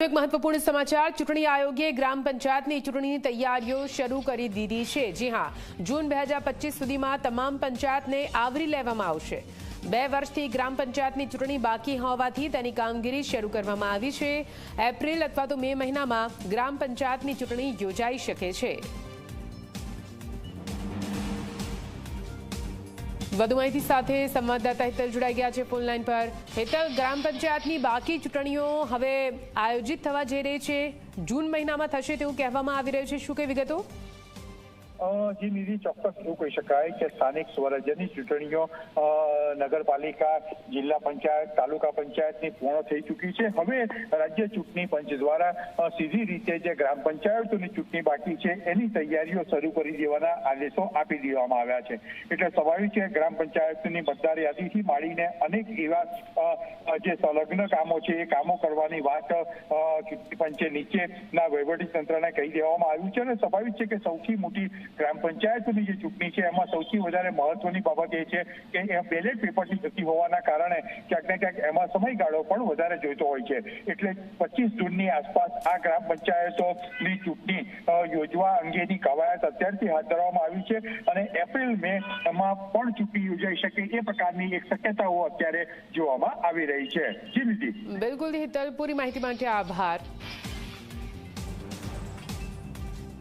એક મહત્વપૂર્ણ સમાચાર ચૂંટણી આયોગે ગ્રામ પંચાયતની ચૂંટણીની તૈયારીઓ શરૂ કરી દીધી છે। જી હા, જૂન 2025 સુધીમાં તમામ પંચાયતને આવરી લેવામાં આવશે। 2 વર્ષથી ગ્રામ પંચાયતની ચૂંટણી બાકી હોવાથી તેની કામગીરી શરૂ કરવામાં આવી છે। એપ્રિલ અથવા તો મે મહિનામાં ગ્રામ પંચાયતની ચૂંટણી યોજાઈ શકે છે। વધુ માહિતી સાથે સંવાદદાતા હેતલ જોડાઈ ગયા છે ફોન લાઈન પર। હેતલ, ગ્રામ પંચાયતની બાકી ચૂંટણીઓ હવે આયોજિત થવા જઈ રહી છે, જૂન મહિનામાં થશે તેવું કહેવામાં આવી રહ્યું છે, શું કઈ વિગતો? જી નિધિ, ચોક્કસ એવું કહી શકાય કે સ્થાનિક સ્વરાજ્યની ચૂંટણીઓ નગરપાલિકા, જિલ્લા પંચાયત, તાલુકા પંચાયતની પૂર્ણ થઈ ચૂકી છે। હવે રાજ્ય ચૂંટણી પંચ દ્વારા સીધી રીતે જે ગ્રામ પંચાયતોની ચૂંટણી બાકી છે એની તૈયારીઓ શરૂ કરી દેવાના આદેશો આપી દેવામાં આવ્યા છે। એટલે સ્વાભાવિક છે ગ્રામ પંચાયતની મતદાર યાદીથી માંડીને અનેક એવા જે સંલગ્ન કામો છે એ કામો કરવાની વાત ચૂંટણી પંચે નીચેના વહીવટી તંત્રને કહી દેવામાં આવ્યું છે। અને સ્વાભાવિક છે કે સૌથી મોટી ગ્રામ પંચાયતની જે ચૂંટણી છે એમાં સૌથી વધારે મહત્વની બાબત એ છે કે એ બેલેટ પેપરથી થતી હોવાના કારણે ક્યાંક ને ક્યાંક એમાં સમયગાળો પણ વધારે જોઈતો હોય છે। એટલે 25 જૂનની આસપાસ આ ગ્રામ પંચાયતોની ચૂંટણી યોજવા અંગેની કવાયત અત્યારથી હાથ ધરવામાં આવી છે અને એપ્રિલ મે એમાં પણ ચૂંટણી યોજાઈ શકે એ પ્રકારની એક શક્યતાઓ અત્યારે જોવામાં આવી રહી છે। જી નિધિ। બિલકુલ હેતલ, પૂરી માહિતી માટે આભાર।